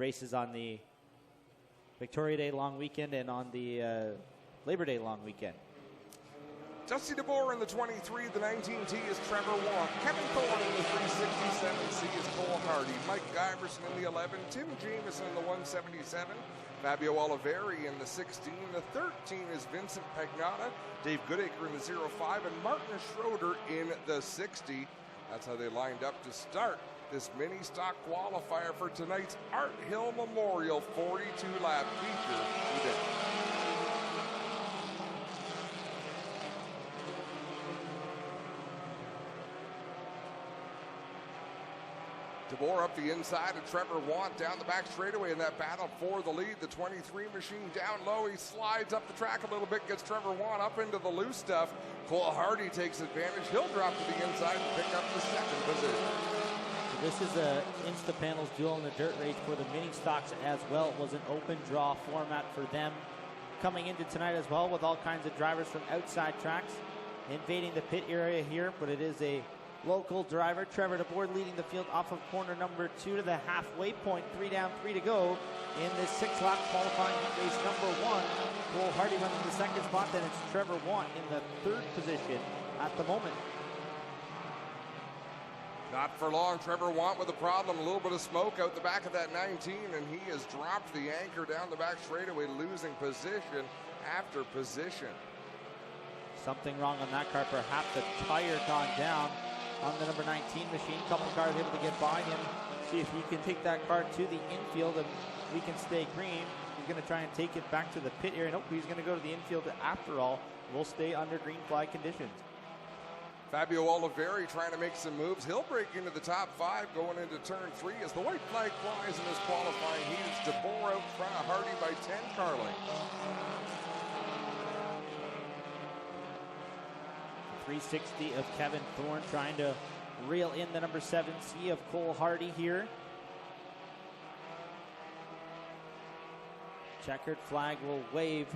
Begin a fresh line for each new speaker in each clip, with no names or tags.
races on the Victoria Day long weekend and on the Labor Day long weekend.
Dusty DeBoer in the 23, the 19T is Trevor Watt. Kevin Thorne in the 367C is Cole Hardy. Mike Iverson in the 11, Tim Jameson in the 177, Fabio Oliveri in the 16, the 13 is Vincent Pagnotta, Dave Goodacre in the 05, and Martin Schroeder in the 60. That's how they lined up to start this mini stock qualifier for tonight's Art Hill Memorial 42-lap feature today. DeBoer up the inside of Trevor Watt down the back straightaway in that battle for the lead. The 23 machine down low. He slides up the track a little bit, gets Trevor Watt up into the loose stuff. Cole Hardy takes advantage. He'll drop to the inside and pick up the second position.
So this is a Insta-Panels duel in the dirt race for the mini stocks as well. It was an open draw format for them coming into tonight as well, with all kinds of drivers from outside tracks invading the pit area here, but it is a local driver. Trevor DeBoer leading the field off of corner number 2 to the halfway point. 3 down, 3 to go in this 6-lap qualifying race number 1. Cole Hardy running the second spot, then it's Trevor Watt in the 3rd position at the moment.
Not for long, Trevor Watt with a problem. A little bit of smoke out the back of that 19, and he has dropped the anchor down the back straightaway, losing position after position.
Something wrong on that car. Perhaps the tire gone down on the number 19 machine. Couple cars able to get by him. See if he can take that car to the infield and we can stay green. He's going to try and take it back to the pit area. Nope, he's going to go to the infield after all. We'll stay under green flag conditions.
Fabio Oliveri trying to make some moves. He'll break into the top 5 going into turn 3 as the white flag flies in this qualifying heat. It's DeBoer out front of Hardy by 10 car lengths.
360 of Kevin Thorne trying to reel in the number 7C of Cole Hardy here. Checkered flag will wave,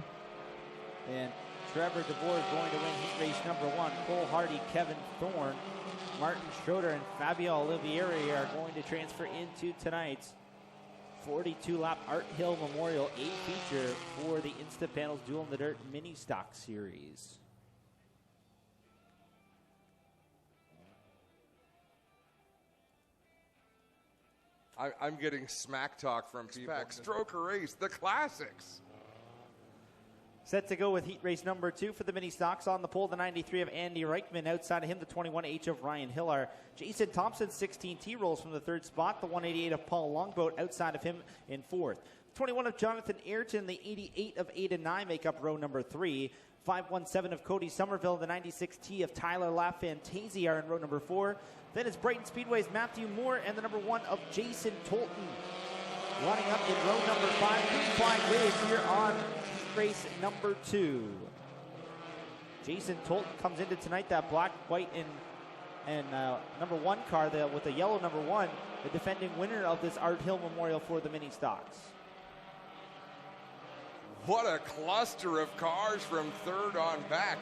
and Trevor DeBoer is going to win heat race number 1. Cole Hardy, Kevin Thorne, Martin Schroeder, and Fabio Olivieri are going to transfer into tonight's 42-lap Art Hill Memorial A feature for the Insta-Panels Duel in the Dirt Mini Stock Series.
I'm getting smack talk from people. Stroker race, the classics.
Set to go with heat race number 2 for the mini stocks. On the pole, the 93 of Andy Reichman. Outside of him, the 21H of Ryan Hillar. Jason Thompson, 16T, rolls from the 3rd spot. The 188 of Paul Longboat outside of him in 4th. 21 of Jonathan Ayrton, the 88 of Aidan Nye make up row number 3. 517 of Cody Somerville, the 96T of Tyler LaFantasi are in row number 4. Then it's Brighton Speedway's Matthew Moore and the number 1 of Jason Tolton. Running up in row number 5, green flag wave here on race number 2. Jason Tolton comes into tonight, that black, white, and number 1 car with the yellow number 1, the defending winner of this Art Hill Memorial for the mini stocks.
What a cluster of cars from 3rd on back.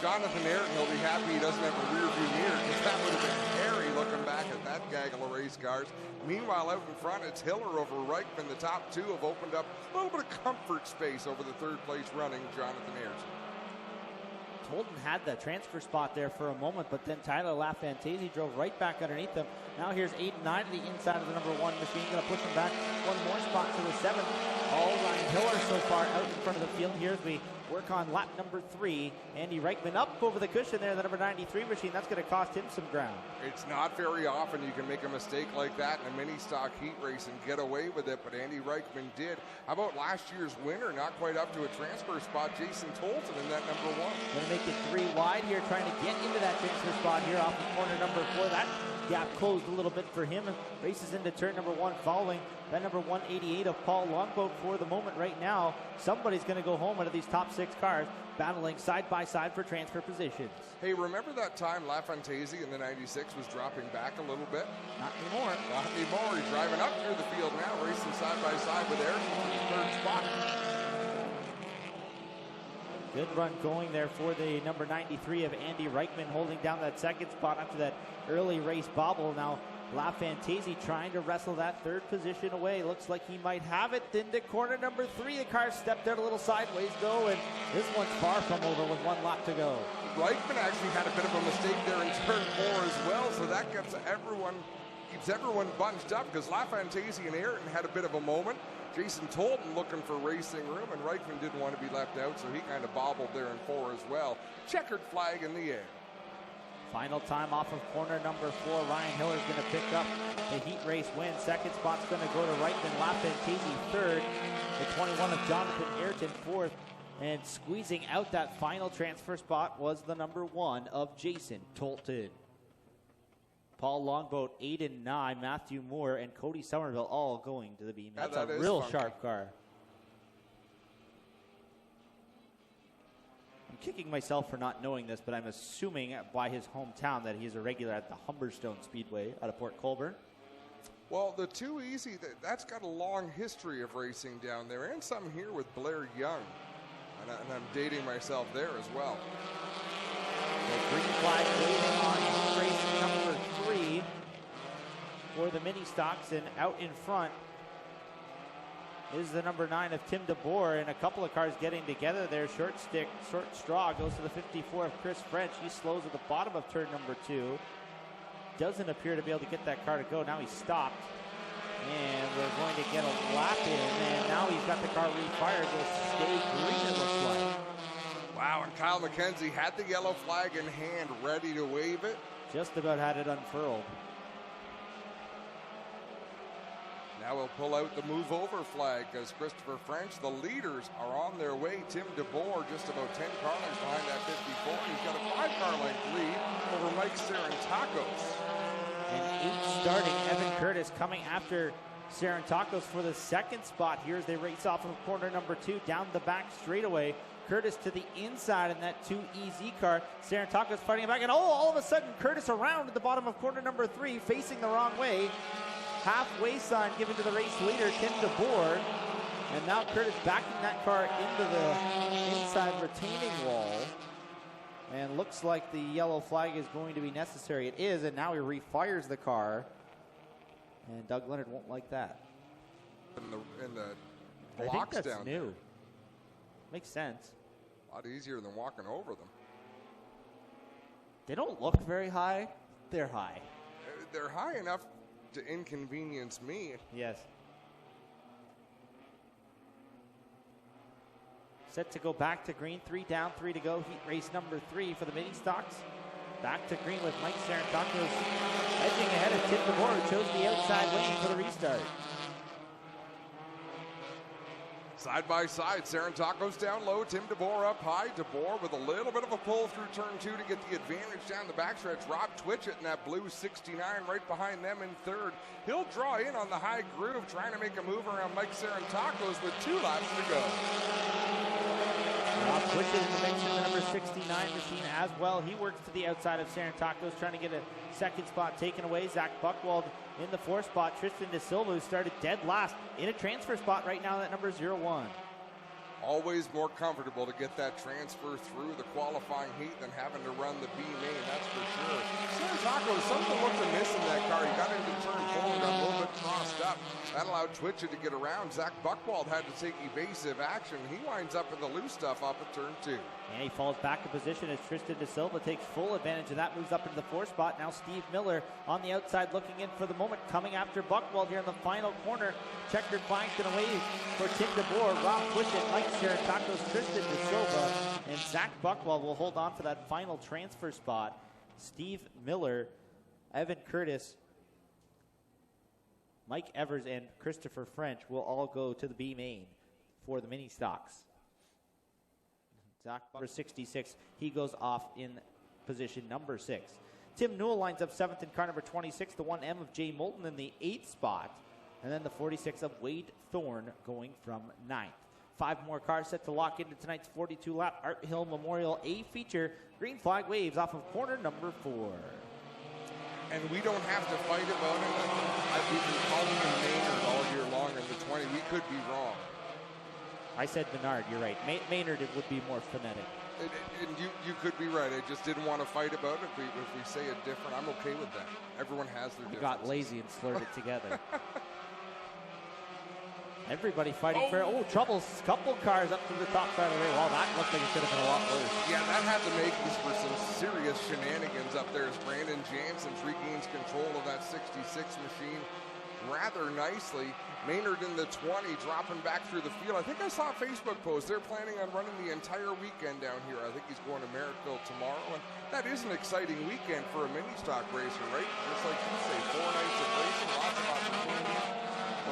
Jonathan Ayrton will be happy he doesn't have a rear view mirror, because that would have been hairy looking back at that gaggle of race cars. Meanwhile, out in front, it's Hiller over Reichman. The top 2 have opened up a little bit of comfort space over the 3rd place running Jonathan Ayrton.
Tolton had the transfer spot there for a moment, but then Tyler LaFantasi drove right back underneath them. Now here's Aidan Nye to the inside of the number 1 machine, going to push him back 1 more spot to the 7th. All Ryan Hiller so far out in front of the field here as we work on lap number 3. Andy Reichman up over the cushion there, the number 93 machine. That's going to cost him some ground. It's
not very often you can make a mistake like that in a mini stock heat race and get away with it, but Andy Reichman did. How about last year's winner, not quite up to a transfer spot, Jason Tolton in that number 1.
Going to make it 3 wide here, trying to get into that transfer spot here off of corner number 4. That gap closed a little bit for him. Races into turn number 1 following that number 188 of Paul Longboat for the moment right now. Somebody's going to go home out of these top 6 cars, battling side by side for transfer positions.
Hey, remember that time LaFantasi in the 96 was dropping back a little bit?
Not anymore.
Not anymore. He's driving up through the field now, racing side by side with Ayrton for the 3rd spot.
Good run going there for the number 93 of Andy Reichman, holding down that second spot after that early race bobble. Now La Fantaisie trying to wrestle that third position away. Looks like he might have it into corner number 3. The car stepped out a little sideways though, and this one's far from over with 1 lap to go.
Reichman actually had a bit of a mistake there in turn 4 as well, so that keeps everyone bunched up because La Fantaisie and Ayrton had a bit of a moment. Jason Tolton looking for racing room, and Reichman didn't want to be left out, so he kind of bobbled there in 4 as well. Checkered flag in the air.
Final time off of corner number 4. Ryan Hiller's going to pick up the heat race win. Second spot's going to go to Reichman. La Fantaisie third. The 21 of Jonathan Ayrton fourth. And squeezing out that final transfer spot was the number 1 of Jason Tolton. Paul Longboat 8 and 9, Matthew Moore and Cody Somerville all going to the beam. That's a real sharp car. I'm kicking myself for not knowing this, but I'm assuming by his hometown that he's a regular at the Humberstone Speedway out of Port Colborne.
Well, the Too Easy, that's got a long history of racing down there, and some here with Blair Young. And I'm dating myself there as well.
The green flag waving on race number 3 for the mini stocks, and out in front is the number 9 of Tim DeBoer, and a couple of cars getting together there. Short straw goes to the 54 of Chris French. He slows at the bottom of turn number 2. Doesn't appear to be able to get that car to go. Now he's stopped, and we're going to get a lap in, and now he's got the car refired. Will stay green, it looks like.
Wow, and Kyle McKenzie had the yellow flag in hand, ready to wave it.
Just about had it unfurled.
Now we'll pull out the move over flag as Christopher French, the leaders, are on their way. Tim DeBoer just about 10 car lengths behind that 54. He's got a 5 car length lead over Mike Sarantakos.
And 8 starting, Evan Curtis coming after Sarantakos for the second spot here as they race off of corner number 2 down the back straightaway. Curtis to the inside in that 2EZ car. Sarantakos fighting back, and all of a sudden Curtis around at the bottom of corner number 3, facing the wrong way. Halfway sign given to the race leader, Tim DeBoer. And now Curtis backing that car into the inside retaining wall. And looks like the yellow flag is going to be necessary. It is, and now he refires the car. And Doug Leonard won't like that.
In the blocks
I think that's
down
new.
there.
Makes sense.
A lot easier than walking over them.
They don't look very high. They're high.
They're high enough to inconvenience me.
Yes. Set to go back to green. 3 down, 3 to go. Heat race number 3 for the mini stocks. Back to green with Mike Sarantakos edging ahead of Tim DeBoer, who chose the outside lane for the restart.
Side by side, Sarantakos down low, Tim DeBoer up high. DeBoer with a little bit of a pull through turn 2 to get the advantage down the backstretch. Rob Twitchett in that blue 69 right behind them in third. He'll draw in on the high groove, trying to make a move around Mike Sarantakos with 2 laps to go.
Rob Twitchett in the mix in the number 69 machine as well. He works to the outside of Sarantakos, trying to get a second spot taken away. Zach Buchwald in the 4th spot. Tristan De Silva, who started dead last, in a transfer spot right now, that number 01.
Always more comfortable to get that transfer through the qualifying heat than having to run the B main, that's for sure. Sarantakos, something looked amiss in that car. He got into turn 4, got a little bit crossed up. That allowed Twitchett to get around. Zach Buchwald had to take evasive action. He winds up in the loose stuff up at turn 2.
And he falls back in position as Tristan De Silva takes full advantage of that, moves up into the 4th spot. Now Steve Miller on the outside looking in for the moment, coming after Buchwald here in the final corner. Checkered flanked and away for Tim DeBoer, Rob Twitchett, Mike Sarantakos, Tristan De Silva, and Zach Buchwald will hold on for that final transfer spot. Steve Miller, Evan Curtis, Mike Evers, and Christopher French will all go to the B main for the mini stocks. Zach number 66, he goes off in position number 6. Tim Newell lines up 7th in car number 26, the 1M of Jay Moulton in the 8th spot, and then the 46 of Wade Thorne going from 9th. 5 more cars set to lock into tonight's 42-lap Art Hill Memorial A feature. Green flag waves off of corner number 4.
And we don't have to fight about it. We've been calling him Maynard all year long in the 20. We could be wrong.
I said Menard, you're right. Maynard, it would be more phonetic.
And you could be right. I just didn't want to fight about it. If we say it different, I'm okay with that. Everyone has their differences.
Got lazy and slurred it together. Everybody fighting for trouble. Couple cars up to the top side of the way. Well, that looked like it could have been a lot worse.
Yeah, that had the makings for some serious shenanigans up there as Brandon Jansen regains control of that 66 machine rather nicely. Maynard in the 20, dropping back through the field. I think I saw a Facebook post. They're planning on running the entire weekend down here. I think he's going to Merrittville tomorrow, and that is an exciting weekend for a mini stock racer, right? Just like you say, 4 nights of racing, lots of opportunities,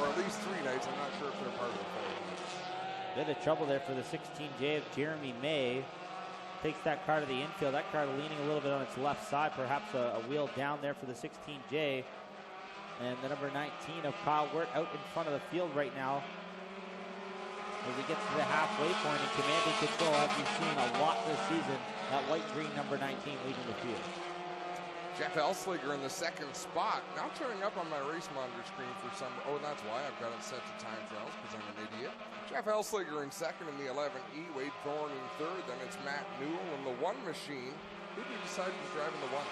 or at least 3 nights. I'm not sure if they're part of the 4 nights.
Bit of trouble there for the 16J of Jeremy May. Takes that car to the infield. That car leaning a little bit on its left side, perhaps a wheel down there for the 16J. And the number 19 of Kyle Wirt out in front of the field right now as he gets to the halfway point and commanding control, as we've seen a lot this season. That white-green number 19 leading the field.
Jeff Elsliger in the second spot. Now turning up on my race monitor screen for some. Oh, that's why I've got it set to time trials because I'm an idiot. Jeff Elsliger in second in the 11E. Wade Thorne in third. Then it's Matt Newell in the 1 machine. Who did you decide was driving the 1?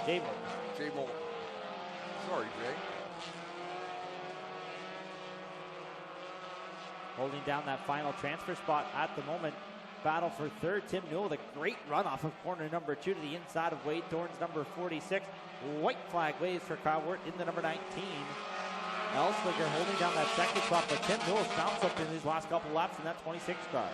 Jay Moulton.
Jay Moulton. Sorry, Jay.
Holding down that final transfer spot at the moment. Battle for third. Tim Newell with a great run off of corner number 2 to the inside of Wade Thorne's number 46. White flag waves for Kyle Wirt in the number 19. Elsliger holding down that second spot, but Tim Newell's found something in these last couple laps in that 26 car.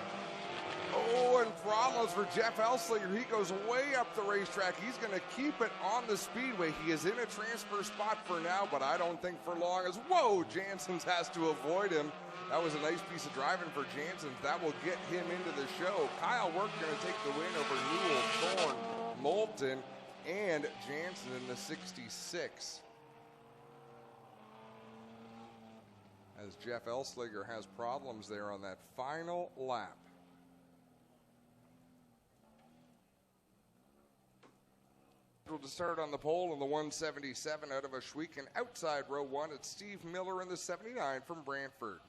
Oh, and problems for Jeff Elsliger. He goes way up the racetrack. He's going to keep it on the speedway. He is in a transfer spot for now, but I don't think for long. As whoa, Janssens has to avoid him. That was a nice piece of driving for Janssens. That will get him into the show. Kyle Wirt going to take the win over Newell, Thorne, Moulton, and Jansen in the 66. As Jeff Elsliger has problems there on that final lap. To start on the pole in the 177 out of Ashweek, outside row 1, it's Steve Miller in the 79 from Brantford.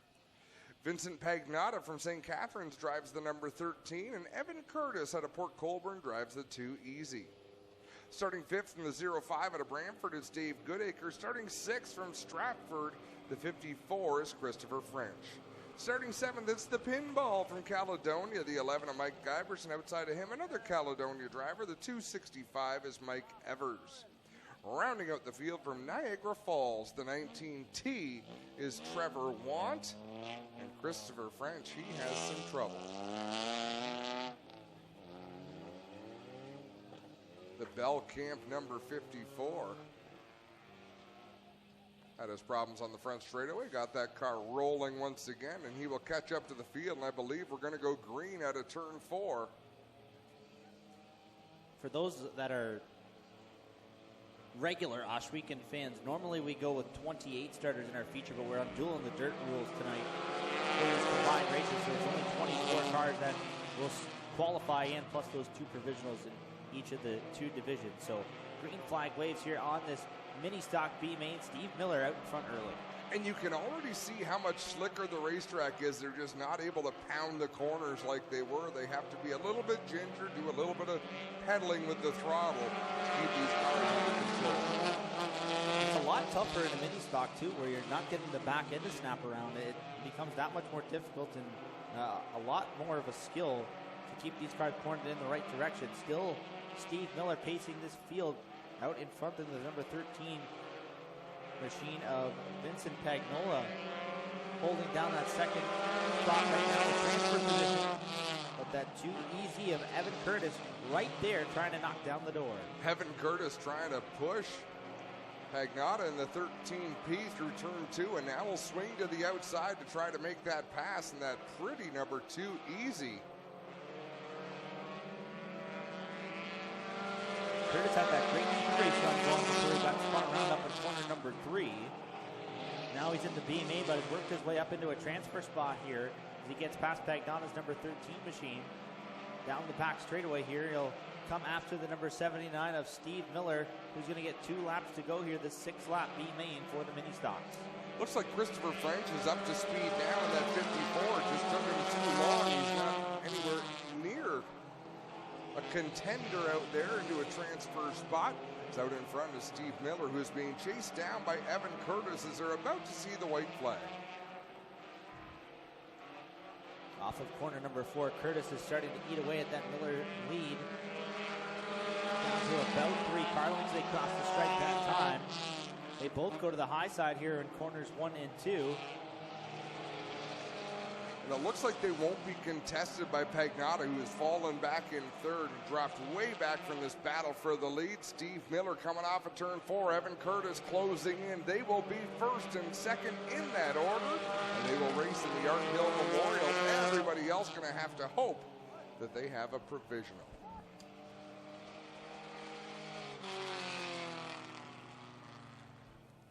Vincent Pagnotta from St. Catharines drives the number 13, and Evan Curtis out of Port Colborne drives the 2 Easy. Starting 5th in the 05 out of Brantford is Dave Goodacre. Starting 6th from Stratford, the 54 is Christopher French. Starting 7th, it's the Pinball from Caledonia, the 11 of Mike Giberson. Outside of him, another Caledonia driver, the 265 is Mike Evers. Rounding out the field from Niagara Falls, the 19T is Trevor Want, and Christopher French, he has some trouble. The Bell Camp number 54 had his problems on the front straightaway, got that car rolling once again, and he will catch up to the field, and I believe we're going to go green out of turn 4.
For those that are regular Ohsweken fans, normally we go with 28 starters in our feature, but we're undueling the dirt rules tonight for these combined races, so it's only 24 cars that will qualify in, plus those 2 provisionals in each of the 2 divisions. So green flag waves here on this mini stock B main. Steve Miller out in front early.
And you can already see how much slicker the racetrack is. They're just not able to pound the corners like they were. They have to be a little bit ginger, do a little bit of pedaling with the throttle to keep these cars under control.
It's a lot tougher in a mini stock too, where you're not getting the back end to snap around. It becomes that much more difficult and a lot more of a skill to keep these cars pointed in the right direction. Still, Steve Miller pacing this field out in front of the number 13 machine of Vincent Pagnotta, holding down that second spot right now in transfer position. But that 2 Easy of Evan Curtis right there trying to knock down the door.
Evan Curtis trying to push Pagnotta in the 13P through turn 2, and now will swing to the outside to try to make that pass in that pretty number 2 Easy.
Curtis had that great race run going before he got spun around up in corner number 3. Now he's in the B main, but has worked his way up into a transfer spot here as he gets past Pagnotta's number 13 machine. Down the back straightaway here, he'll come after the number 79 of Steve Miller, who's going to get 2 laps to go here, the 6th lap B main for the mini stocks.
Looks like Christopher French is up to speed now in that 54. It just took him too long. He's not anywhere near a contender out there into a transfer spot. He's out in front of Steve Miller, who's being chased down by Evan Curtis as they're about to see the white flag.
Off of corner number 4, Curtis is starting to eat away at that Miller lead. Down to about 3 car lengths. They cross the stripe that time. They both go to the high side here in corners 1 and 2.
And it looks like they won't be contested by Pagnotta, who has fallen back in third and dropped way back from this battle for the lead. Steve Miller coming off of turn 4. Evan Curtis closing in. They will be first and second in that order. And they will race in the Art Hill Memorial. Everybody else going to have to hope that they have a provisional.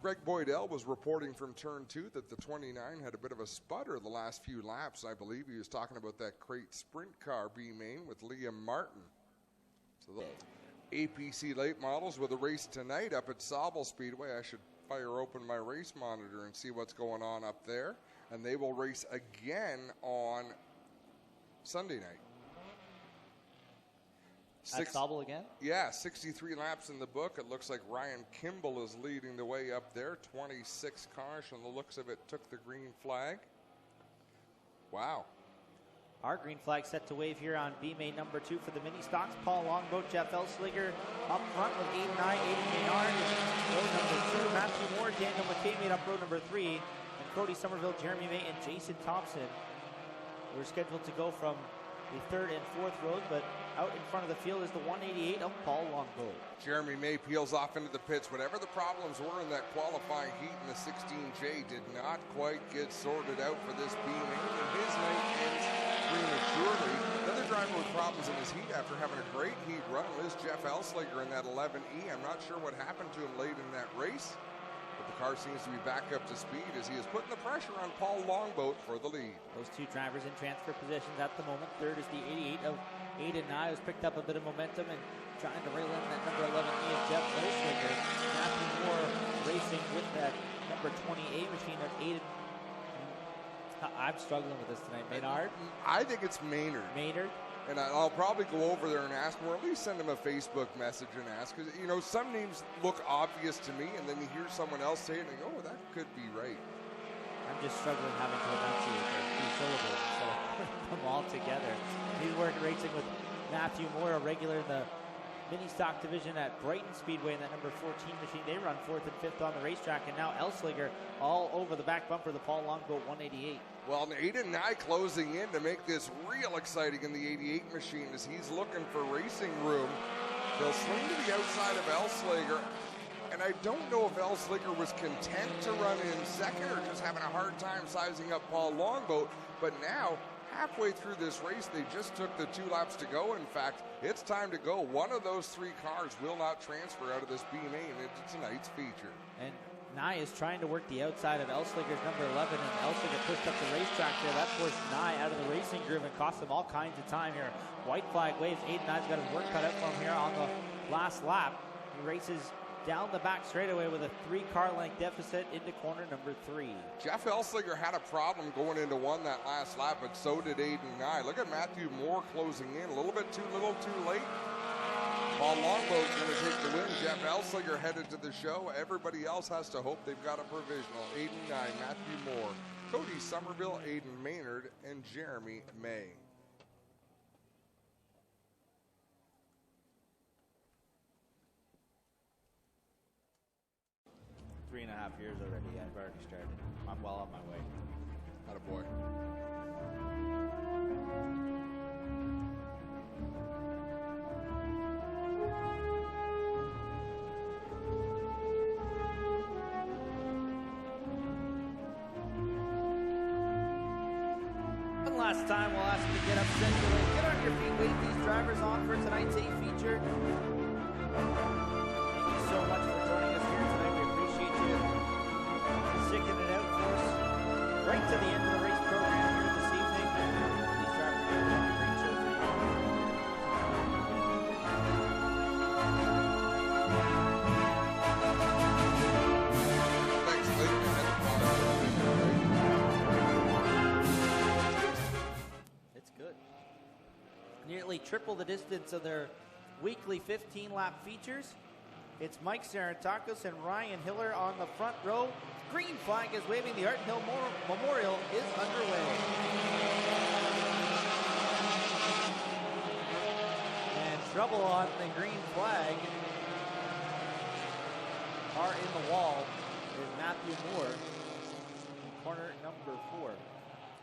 Greg Boydell was reporting from turn 2 that the 29 had a bit of a sputter the last few laps. I believe he was talking about that crate sprint car B main with Liam Martin. So the APC late models with a race tonight up at Sauble Speedway. I should fire open my race monitor and see what's going on up there. And they will race again on Sunday night.
At Sauble again?
Yeah, 63 laps in the book. It looks like Ryan Kimball is leading the way up there. 26 cars from the looks of it took the green flag. Wow.
Our green flag set to wave here on B main number 2 for the mini stocks. Paul Longboat, Jeff Elslinger up front with Aiden Nye, Aiden Maynard, row number 2, Matthew Moore, Daniel McKay made up row number 3, and Cody Somerville, Jeremy May, and Jason Thompson. We're scheduled to go from the 3rd and 4th rows, but out in front of the field is the 188 of Paul Longboat.
Jeremy May peels off into the pits. Whatever the problems were in that qualifying heat in the 16J did not quite get sorted out for this B main, and his night ends prematurely. Another driver with problems in his heat after having a great heat run was Jeff Elslinger in that 11E. I'm not sure what happened to him late in that race, but the car seems to be back up to speed as he is putting the pressure on Paul Longboat for the lead.
Those 2 drivers in transfer positions at the moment. 3rd is the 88 of Aiden Nye, who's picked up a bit of momentum and trying to reel in that number 11 of Jeff Elslinger. Matthew Moore racing with that number 28 machine of Aiden. I'm struggling with this tonight. Maynard?
I think it's Maynard.
Maynard?
And I'll probably go over there and ask him, or at least send him a Facebook message and ask. Because, you know, some names look obvious to me, and then you hear someone else say it, and you go, oh, that could be right.
I'm just struggling having to enunciate those 2 syllables instead of putting them all together. He's racing with Matthew Moore, a regular in the mini stock division at Brighton Speedway in that number 14 machine. They run 4th and 5th on the racetrack, and now Elslinger all over the back bumper of the Paul Longboat 188.
Well, Aiden Nye closing in to make this real exciting in the 88 machine as he's looking for racing room. They'll swing to the outside of Elslinger, and I don't know if Elslinger was content to run in second or just having a hard time sizing up Paul Longboat, but now halfway through this race, they just took the 2 laps to go. In fact, it's time to go. One of those 3 cars will not transfer out of this B main into tonight's feature.
And Nye is trying to work the outside of Elslinger's number 11, and Elslinger pushed up the racetrack there. That forced Nye out of the racing groove and cost him all kinds of time here. White flag waves. Aiden Nye's got his work cut out for him here on the last lap. He races down the back straightaway with a 3 car length deficit into corner number 3.
Jeff Elslinger had a problem going into 1 that last lap, but so did Aiden Nye. Look at Matthew Moore closing in. A little bit too little, too late. Paul Longboat going to take the win. Jeff Elslinger headed to the show. Everybody else has to hope they've got a provisional. Aiden Nye, Matthew Moore, Cody Somerville, Aiden Maynard, and Jeremy May.
Three and a half years already. I've already started. I'm well on my way.
Attaboy.
One last time, we'll ask you to get up centrally. Get on your feet, wait these drivers on for tonight's A feature. Thank you so much for joining us here tonight. We appreciate you sticking it out for us right to the end of the race program here this evening. These drivers are doing a great show for you. nearly triple the distance of their weekly 15-lap features. It's Mike Sarantakos and Ryan Hiller on the front row. Green flag is waving. The Art Hill Memorial is underway. And trouble on the green flag. Car in the wall is Matthew Moore in corner number 4.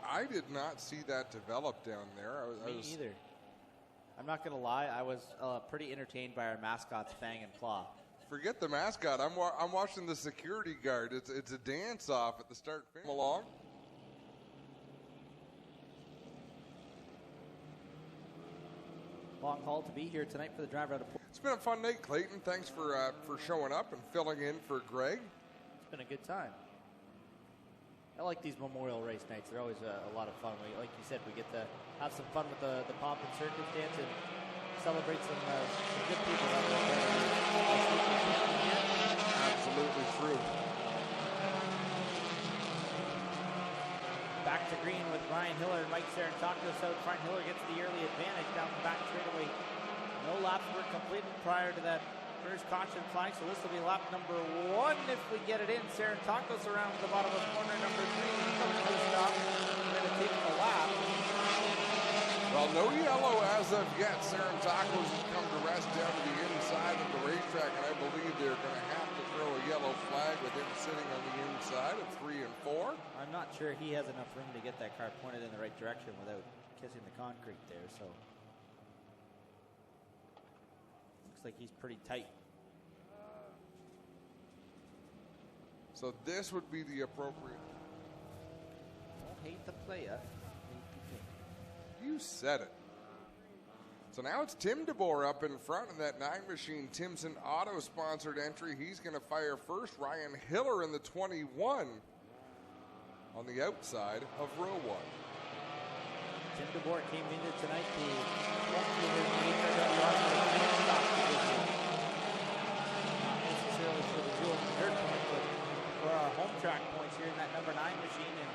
I did not see that develop down there.
Me either. I'm not going to lie. I was pretty entertained by our mascots, Fang and Claw.
Forget the mascot. I'm watching the security guard. It's a dance-off at the start. Come along.
Long haul to be here tonight for the driver out of Port.
It's been a fun night, Clayton. Thanks for showing up and filling in for Greg.
It's been a good time. I like these Memorial Race nights. They're always a lot of fun. Like you said, we get to have some fun with the pomp and circumstance and celebrate some good people that were there.
Absolutely true.
Back to green with Ryan Hiller and Mike Sarantakos out front. Hiller gets the early advantage down the back straightaway. No laps were completed prior to that first caution flag, so this will be lap number 1 if we get it in. Sarantakos around the bottom of corner number 3. Coming to the stop. We're going to take the lap.
Well, no yellow as of yet. Sarantakos has come to rest down to the inside of the racetrack, and I believe they're going to have to throw a yellow flag with him sitting on the inside of 3 and 4.
I'm not sure he has enough room to get that car pointed in the right direction without kissing the concrete there, so looks like he's pretty tight.
So this would be the appropriate.
Don't hate the player.
You said it. So now it's Tim DeBoer up in front in that 9 machine Timson Auto sponsored entry. He's going to fire first. Ryan Hiller in the 21 on the outside of row 1.
Tim DeBoer came into tonight to not necessarily for the dual dirt point, but for our home track points here in that number 9 machine. And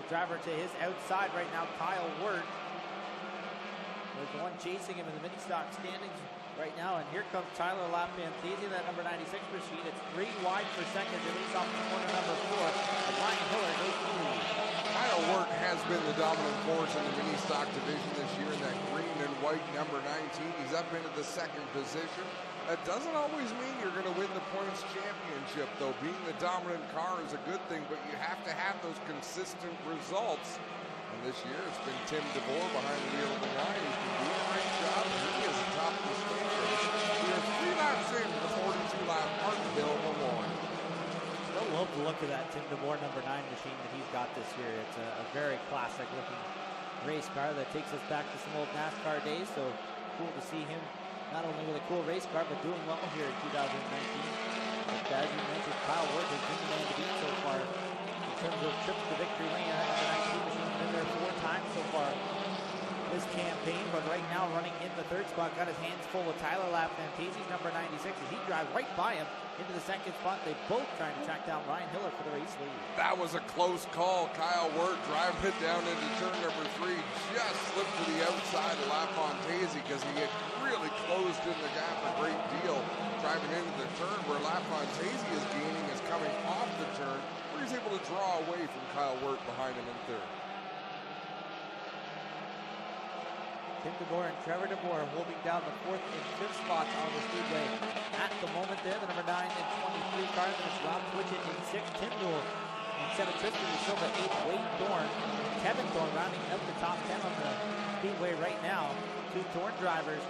the driver to his outside right now, Kyle Wirt. There's the one chasing him in the mini stock standings right now, and here comes Tyler Lapanthese in that number 96 machine. It's 3 wide for second, and he's off the corner number 4, and Ryan Hiller goes to the lead.
Kyle Wirt has been the dominant force in the mini stock division this year in that green and white number 19. He's up into the 2nd position. That doesn't always mean you're going to win the points championship, though. Being the dominant car is a good thing, but you have to have those consistent results. And this year, it's been Tim DeBoer behind the wheel of the 9. He's been doing a great job, and he is atop the standings. We are 3 laps into the 42-lap Art Hill Memorial.
I love the look of that Tim DeBoer number 9 machine that he's got this year. It's a very classic-looking race car that takes us back to some old NASCAR days, so cool to see him not only with a cool race car, but doing well here in 2019. But as you mentioned, Kyle Wirt has been the man to beat so far in terms of trips to victory lane. The 19 machine's been there 4 times so far this campaign, but right now running in the 3rd spot, got his hands full with Tyler Lapanthese, number 96, as he drives right by him into the 2nd spot. They both trying to track down Ryan Hiller for the race lead.
That was a close call. Kyle Wirt driving it down into turn number 3, just slipped to the outside of Lapanthese because he had really closed in the gap a great deal driving into the turn. Where Lapanthese is gaining is coming off the turn, where he's able to draw away from Kyle Wirt behind him in 3rd.
Tim DeBoer and Trevor DeBoer holding down the 4th and 5th spots on the speedway. At the moment there, the number 9 and 23 cars, and it's Rob Twitchett in 6th, Tim Newell in 7th, Tristan De Silva 8th, Wade Thorne, Kevin Thorne rounding out the top 10 on the speedway right now. 2 Thorne drivers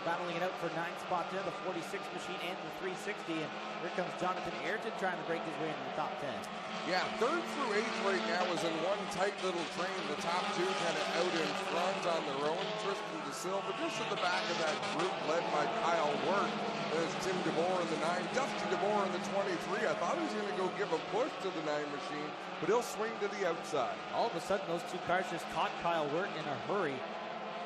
battling it out for 9 spots there, the 46 machine and the 360, and here comes Jonathan Ayrton trying to break his way into the top 10.
Yeah, 3rd through 8th right now is in one tight little train. The top 2 kind of out in front on their own. Tristan De Silva just at the back of that group led by Kyle Wirt. There's Tim DeBoer in the 9, Dusty DeBoer in the 23. I thought he was going to go give a push to the 9 machine, but he'll swing to the outside.
All of a sudden, those 2 cars just caught Kyle Wirt in a hurry.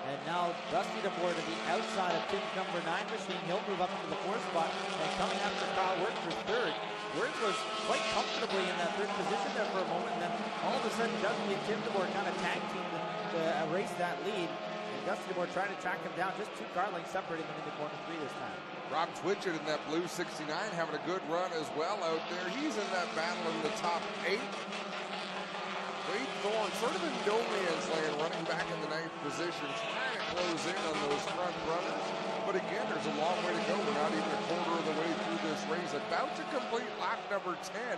And now Dusty DeBoer to the outside of Tim's number 9 machine. He'll move up into the 4th spot. And coming after Kyle Wirt for 3rd. Wirt was quite comfortably in that 3rd position there for a moment. And then all of a sudden, Dusty and Tim DeBoer kind of tag teamed to erase that lead. And Dusty DeBoer trying to track him down. Just 2 car lengths separating them into corner 3 this time.
Rob Twitchett in that blue 69 having a good run as well out there. He's in that battle in the top 8. Wade Thorne sort of in no man's land, running back in the 9th position, trying to close in on those front runners. But again, there's a long way to go. We're not even a quarter of the way through this race. About to complete lap number 10.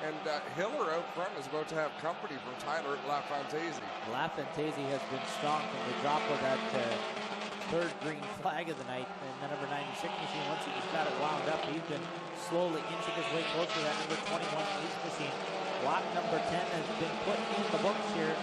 And Hiller out front is about to have company from Tyler LaFantasi.
LaFantasi has been strong from the drop of that third green flag of the night. And the number 96 machine, once he just got it wound up, he's been slowly inching his way closer to that number 21 H machine. Lap number 10 has been put in the books here.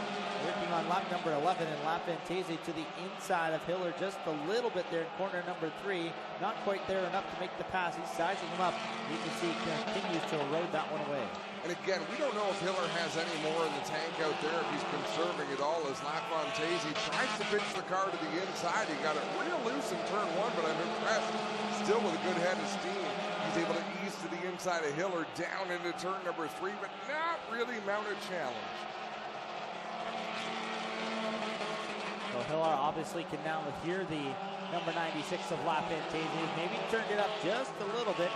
Working on lap number 11, and LaFantasi to the inside of Hiller just a little bit there in corner number 3. Not quite there enough to make the pass. He's sizing him up. You can see he continues to erode that one away.
And again, we don't know if Hiller has any more in the tank out there, if he's conserving it all as LaFantasi tries to pitch the car to the inside. He got it real loose in turn 1, but I'm impressed. Still with a good head of steam. He's able to ease to the inside of Hiller down into turn number 3, but not really mount a challenge.
So Hiller obviously can now hear the number 96 of LaFantasi. Maybe turned it up just a little bit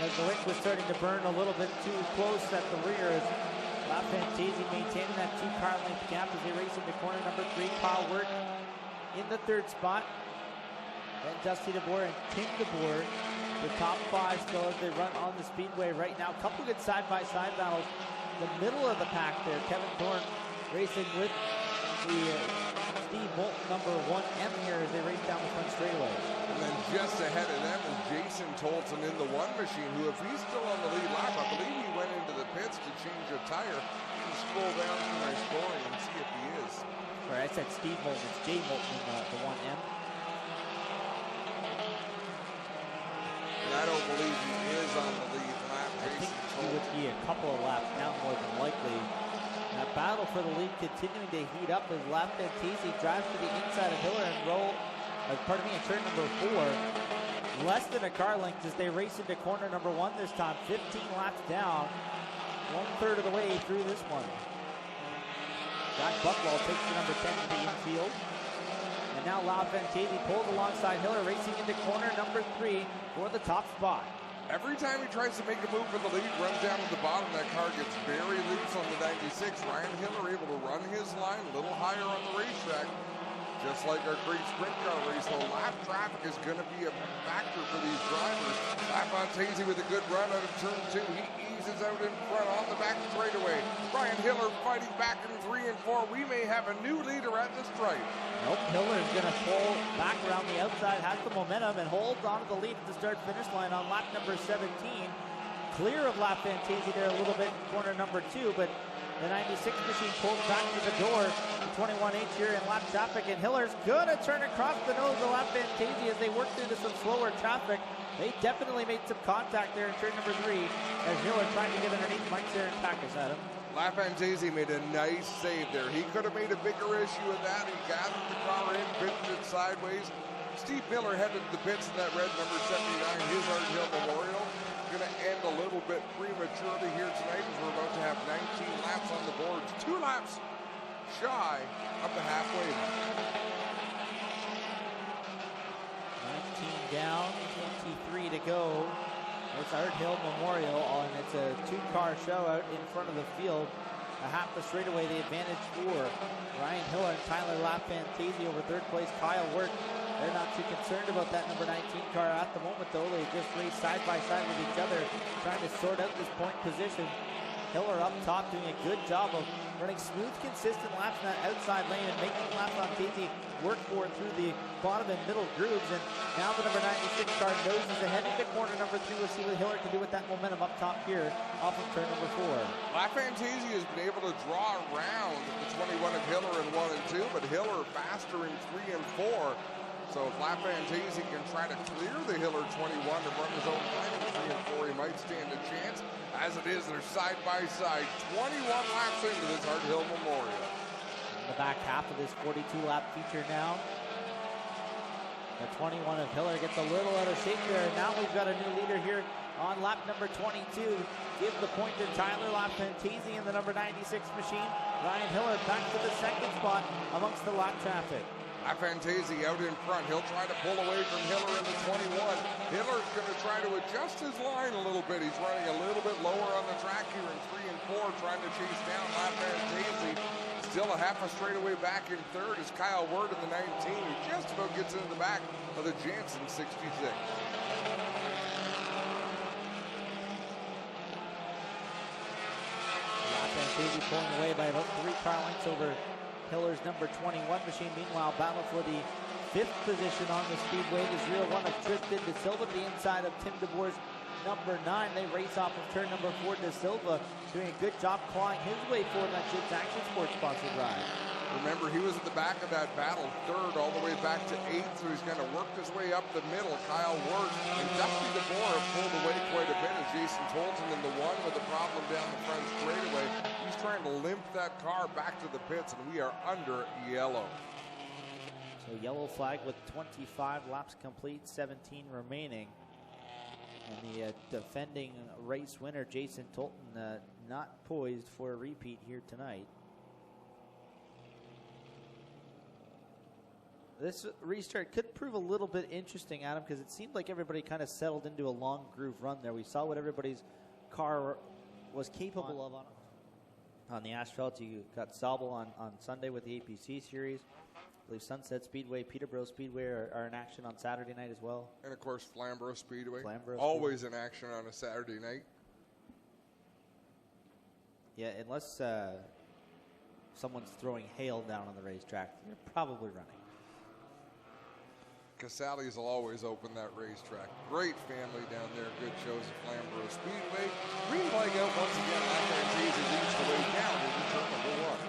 as the wind was starting to burn a little bit too close at the rear. As LaFantasi maintaining that 2 car length gap as they race into corner number 3. Kyle Wirt in the 3rd spot. Then Dusty DeBoer and Tim DeBoer, the top 5 still as they run on the speedway right now. A couple good side-by-side battles. The middle of the pack there, Kevin Thorne racing with the Steve Bolt number 1M here as they race down the front straightaway.
And then just ahead of them is Jason Tolson in the 1 machine, who if he's still on the lead lap, I believe he went into the pits to change a tire. You can scroll down to my scoring and see if he is.
Sorry, I said Steve Moulton. It's Jay Moulton in the 1M.
And I don't believe he is on the lead lap.
I think he would be a couple of laps down more than likely. That battle for the lead continuing to heat up as LaFantasi drives to the inside of Hiller and in turn number 4. Less than a car length as they race into corner number 1 this time. 15 laps down. 1/3 of the way through this one. Jack Buckwall takes the number 10 to the infield. And now LaFantasi pulls alongside Hiller, racing into corner number 3 for the top spot.
Every time he tries to make a move for the lead, runs down to the bottom, that car gets very loose on the 96. Ryan Hiller able to run his line a little higher on the racetrack. Just like our great sprint car race, though, lap traffic is going to be a factor for these drivers. LaFantasi with a good run out of turn 2. He eases out in front on the back straightaway. Ryan Hiller fighting back in 3 and 4. We may have a new leader at the stripe.
Nope, Hiller is going to pull back around the outside, has the momentum, and holds onto the lead at the start-finish line on lap number 17. Clear of LaFantasi there a little bit in corner number 2, but the 96 machine pulls back to the door. The 21H here in lap traffic, and Hiller's going to turn across the nose of LaFantasi as they work through some slower traffic. They definitely made some contact there in turn number 3 as Hiller trying to get underneath Mike Sarantakis at him.
LaFantasi made a nice save there. He could have made a bigger issue of that. He gathered the car in, pitched it sideways. Steve Miller headed to the pits in that red number 79, his Art Hill Memorial. Going to end a little bit prematurely here tonight as we're about to have 19 laps on the boards. 2 laps shy of the halfway mark.
19 down, 23 to go. It's Art Hill Memorial, and it's a 2-car show out in front of the field. A half the straightaway, the advantage for Ryan Hiller and Tyler LaFantasi over 3rd place. Kyle Wirt, they're not too concerned about that number 19 car at the moment, though. They just race side by side with each other, trying to sort out this point position. Hiller up top doing a good job of running smooth, consistent laps in that outside lane and making LaFantasi work for it through the bottom and middle grooves. And now the number 96 car noses ahead into corner number 3. We'll see what Hiller can do with that momentum up top here off of turn number 4.
LaFantasi has been able to draw around the 21 of Hiller in 1 and 2, but Hiller faster in 3 and 4. So if LaFantasi can try to clear the Hiller 21 and run his own line in 3 and 4, he might stand a chance. As it is, they're side by side, 21 laps into this Art Hill Memorial.
In the back half of this 42-lap feature now. The 21 of Hiller gets a little out of shape there. Now we've got a new leader here on lap number 22. Give the point to Tyler LaFantasi in the number 96 machine. Ryan Hiller back to the 2nd spot amongst the lap traffic.
Fantasia out in front. He'll try to pull away from Hiller in the 21. Hiller's going to try to adjust his line a little bit. He's running a little bit lower on the track here in 3 and 4, trying to chase down Fantasia. Still a half a straightaway back in third is Kyle Ward in the 19, who just about gets into the back of the Jansen 66.
Fantasia pulling away by about 3 car lengths over Hiller's number 21 machine. Meanwhile, battle for the 5th position on the speedway. The 0-1 of Tristan De Silva to the inside of Tim DeBoer's number 9. They race off of turn number 4. De Silva doing a good job clawing his way forward that Jits Action Sports sponsored ride.
Remember, he was at the back of that battle, 3rd all the way back to 8th, so he's going to work his way up the middle. Kyle Ward and Dusty DeBoer have pulled away quite a bit as Jason Tolton in the 1 with a problem down the front straightaway. He's trying to limp that car back to the pits, and we are under yellow.
So yellow flag with 25 laps complete, 17 remaining. And the defending race winner, Jason Tolton, not poised for a repeat here tonight. This restart could prove a little bit interesting, Adam, because it seemed like everybody kind of settled into a long groove run there. We saw what everybody's car was capable of on the asphalt. You got Sauble on Sunday with the APC series. I believe Sunset Speedway, Peterborough Speedway are in action on Saturday night as well.
And, of course, Flamborough Speedway.
Always
Speedway. In action on a Saturday night.
Yeah, unless someone's throwing hail down on the racetrack, they're probably running.
Casales will always open that racetrack. Great family down there. Good shows at Flamborough Speedway. Green flag out once again. Fantasia leads the way down into turn number 1.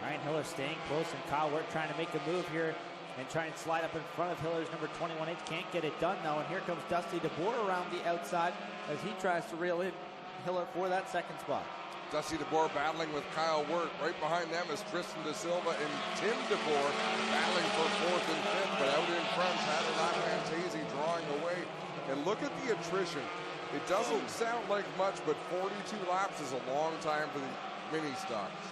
Ryan Hiller staying close, and Kyle Wirt trying to make a move here and try and slide up in front of Hiller's number 21H. Can't get it done though, and here comes Dusty DeBoer around the outside as he tries to reel in Hiller for that 2nd spot.
Dusty DeBoer battling with Kyle Wirt. Right behind them is Tristan De Silva and Tim DeBoer battling for 4th and 5th, but out in front, Tyler Fantasia drawing away. And look at the attrition. It doesn't sound like much, but 42 laps is a long time for the mini stocks.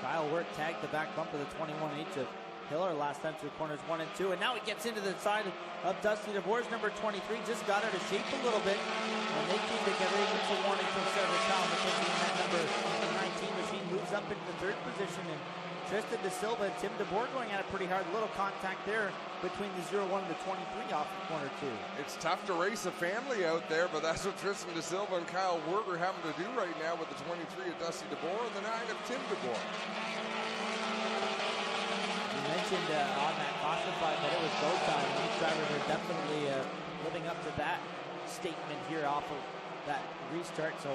Kyle Wirt tagged the back bump of the 21H of Hiller last time through corners 1 and 2, and now he gets into the side of Dusty DeBoer's number 23. Just got out of shape a little bit, and they keep together. He gets a warning from Cedric Town because that number 19 machine moves up into the 3rd position, and Tristan De Silva and Tim DeBoer going at it pretty hard. A little contact there between the 0-1 and the 23 off of corner 2. It's
tough to race a family out there, but that's what Tristan De Silva and Kyle Wirt are having to do right now with the 23 of Dusty DeBoer and the 9 of Tim DeBoer.
Mentioned on that caution flag that it was go time. These drivers are definitely living up to that statement here off of that restart. So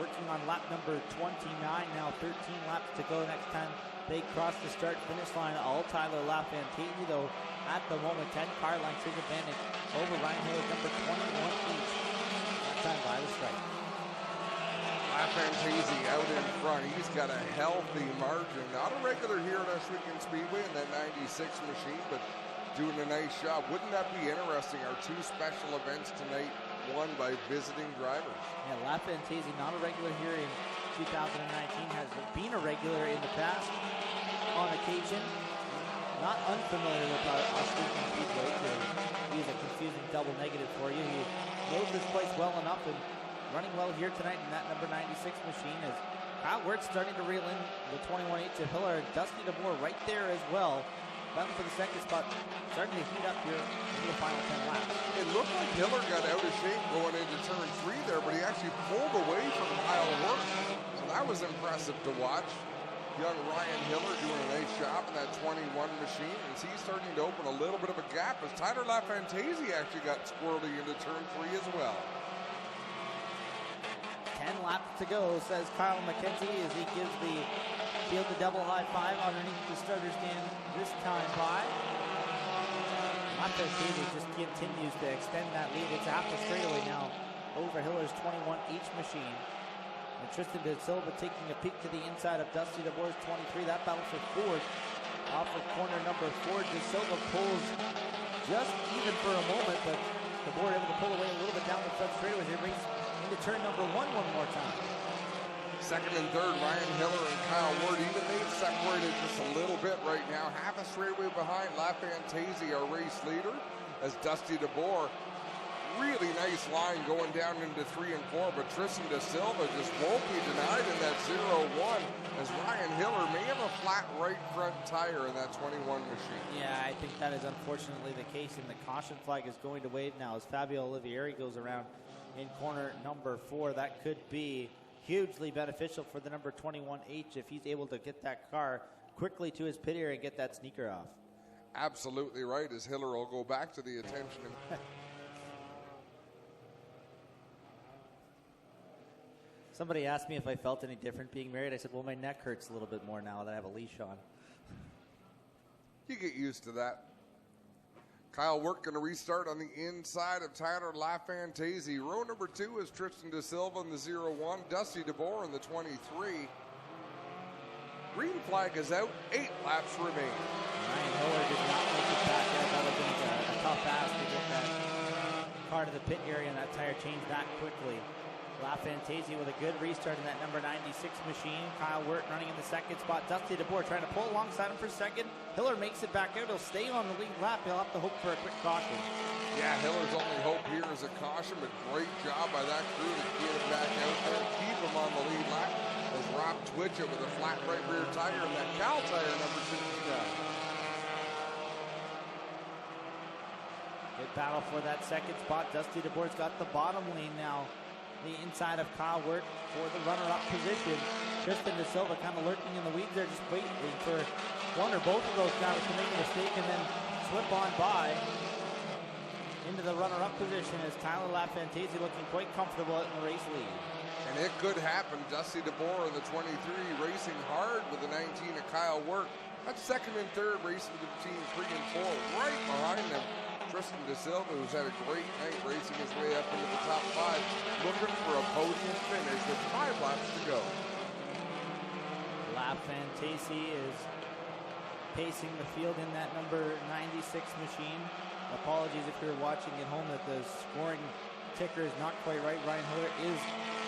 working on lap number 29 now, 13 laps to go next time they cross the start finish line. All Tyler Lafantasia though at the moment 10 car lengths his advantage over Ryan Hiller number 21 each. That time by the strike.
Fantasia out in front. He's got a healthy margin. Not a regular here at Ashwaubenon Speedway in that 96 machine, but doing a nice job. Wouldn't that be interesting? Our 2 special events tonight won by visiting drivers.
Yeah, Lafantasia, not a regular here in 2019, has been a regular in the past on occasion. Not unfamiliar with Ashwaubenon Speedway to use a confusing double negative for you. He knows this place well enough and running well here tonight in that number 96 machine as Kyle Wirt's starting to reel in the 21H of Hiller. Dusty DeBoer right there as well. Battling for the 2nd spot, starting to heat up here in the final 10 laps.
It looked like Hiller got out of shape going into turn 3 there, but he actually pulled away from Kyle Wirt. So that was impressive to watch. Young Ryan Hiller doing a nice job in that 21 machine, and he's starting to open a little bit of a gap as Tyler Lafantasia actually got squirrely into turn 3 as well.
10 laps to go, says Kyle McKenzie as he gives the field a double high five underneath the starter stand this time by. Lafantasia just continues to extend that lead. It's half a straightaway now over Hiller's 21H machine. And Tristan De Silva taking a peek to the inside of Dusty DeBoer's 23. That battle for 4th off of corner number 4. De Silva pulls just even for a moment, but DeBoer able to pull away a little bit down the front straightaway as they race into turn number 1 one more time.
Second and third, Ryan Hiller and Kyle Ward. Even they've separated just a little bit right now. Half a straightaway behind LaFantaisie, our race leader, as Dusty DeBoer. Really nice line going down into 3 and 4, but Tristan De Silva just won't be denied in that 0-1, as Ryan Hiller may have a flat right front tire in that 21 machine.
Yeah, I think that is unfortunately the case, and the caution flag is going to wave now as Fabio Olivieri goes around in corner number 4. That could be hugely beneficial for the number 21H if he's able to get that car quickly to his pit area and get that sneaker off.
Absolutely right, as Hiller will go back to the attention of
Somebody asked me if I felt any different being married. I said, well, my neck hurts a little bit more now that I have a leash on.
You get used to that. Kyle Work going to restart on the inside of Tyler LaFantaisie. Row number 2 is Tristan De Silva in the 0-1. Dusty DeBoer in the 23. Green flag is out. 8 laps remain.
Ryan Hiller did not make it back out. That would have been a tough ask to get that car to the pit area and that tire changed that quickly. LaFantaisie with a good restart in that number 96 machine. Kyle Wirt running in the second spot. Dusty DeBoer trying to pull alongside him for second. Hiller makes it back out. He'll stay on the lead lap. He'll have to hope for a quick caution.
Yeah, Hiller's only hope here is a caution, but great job by that crew to get him back out there and keep him on the lead lap as Rob Twitchett with a flat right rear tire and that Cal tire number 69.
Good battle for that second spot. Dusty DeBoer's got the bottom lane now. The inside of Kyle Wirt for the runner-up position. Tristan De Silva kind of lurking in the weeds there, just waiting for one or both of those guys to make a mistake and then slip on by into the runner-up position as Tyler LaFantaisie looking quite comfortable in the race lead.
And it could happen. Dusty DeBoer in the 23 racing hard with the 19 of Kyle Wirt. That's second and third racing between 3 and 4 right behind them. Tristan De Silva, who's had a great night racing his way up into the top 5, looking for a podium finish with 5 laps to go.
LaFantaisie is pacing the field in that number 96 machine. Apologies if you're watching at home that the scoring ticker is not quite right. Ryan Hiller is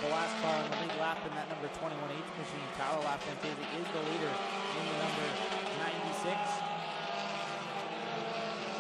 the last car on the lead lap in that number 21H machine. Tyler LaFantaisie is the leader in the number 96.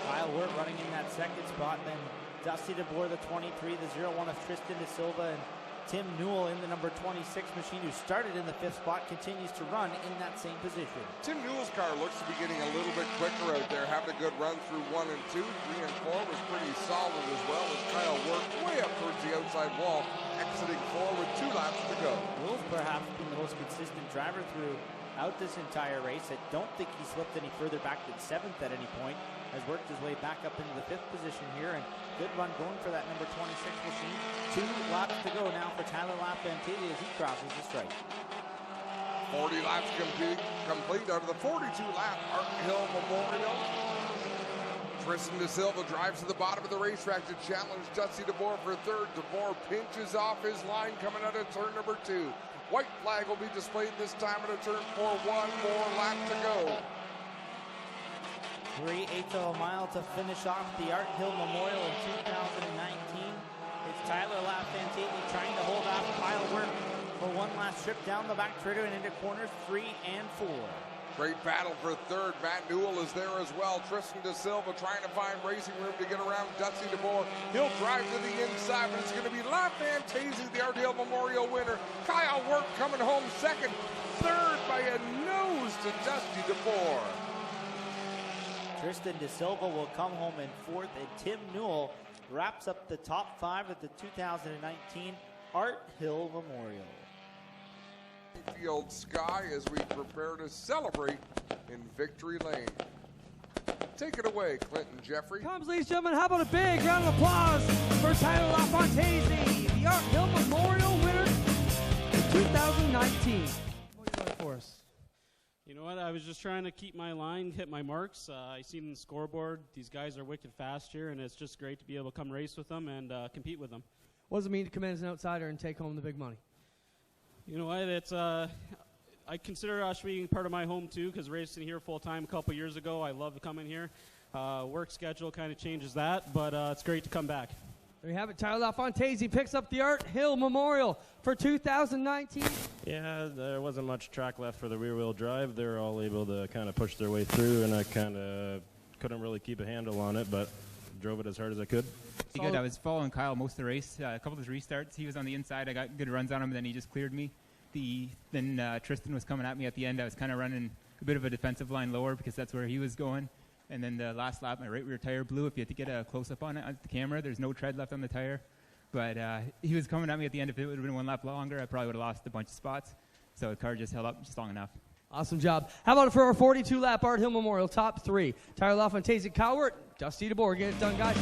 Kyle Wirt running in that second spot. Then Dusty DeBoer, the 23, the 0-1 of Tristan De Silva, and Tim Newell in the number 26 machine, who started in the 5th spot, continues to run in that same position.
Tim Newell's car looks to be getting a little bit quicker out there, having a good run through 1 and 2. 3 and 4 was pretty solid as well as Kyle Wirt way up towards the outside wall, exiting 4 with 2 laps to go.
Newell's perhaps been the most consistent driver throughout this entire race. I don't think he slipped any further back than 7th at any point. Has worked his way back up into the 5th position here, and good run going for that number 26 machine. 2 laps to go now for Tyler LaFantaisie as he crosses the stripe.
40 laps complete out of the 42-lap Art Hill Memorial. Tristan De Silva drives to the bottom of the racetrack to challenge Dusty DeBoer for third. DeBoer pinches off his line coming out of turn number 2. White flag will be displayed this time at a turn 4. 1 more lap to go.
3/8 of a mile to finish off the Art Hill Memorial in 2019. It's Tyler LaFantaisie trying to hold off Kyle Wirt for one last trip down the back trigger and into corners 3 and 4.
Great battle for third. Matt Newell is there as well. Tristan De Silva trying to find racing room to get around Dusty DeBoer. He'll drive to the inside, but it's going to be LaFantaisie, the Art Hill Memorial winner. Kyle Wirt coming home second. Third by a nose to Dusty DeBoer.
Tristan De Silva will come home in 4th, and Tim Newell wraps up the top 5 at the 2019 Art Hill Memorial.
Field sky as we prepare to celebrate in Victory Lane. Take it away, Clinton Jeffrey.
Comes, ladies and gentlemen, how about a big round of applause for Tyler LaFantaisie, the Art Hill Memorial winner in 2019. What do you got for us?
You know what? I was just trying to keep my line, hit my marks. I seen the scoreboard. These guys are wicked fast here, and it's just great to be able to come race with them and compete with them.
What does it mean to come in as an outsider and take home the big money?
You know what? It's I consider us being part of my home too, because racing here full time a couple years ago, I love coming here. Work schedule kind of changes that, but it's great to come back.
There you have it. Tyler LaFontese picks up the Art Hill Memorial for 2019.
Yeah, there wasn't much track left for the rear-wheel drive. They were all able to kind of push their way through, and I kind of couldn't really keep a handle on it, but drove it as hard as I could.
Good. I was following Kyle most of the race. A couple of his restarts, he was on the inside. I got good runs on him, and then he just cleared me. Then Tristan was coming at me at the end. I was kind of running a bit of a defensive line lower because that's where he was going. And then the last lap, my right rear tire blew. If you had to get a close-up on it on the camera, there's no tread left on the tire. But he was coming at me at the end. If it would have been one lap longer, I probably would have lost a bunch of spots. So the car just held up just long enough.
Awesome job. How about for our 42-lap Art Hill Memorial top 3? Tyler LaFontese, Cowart, Dusty DeBoer. Get it done, guys.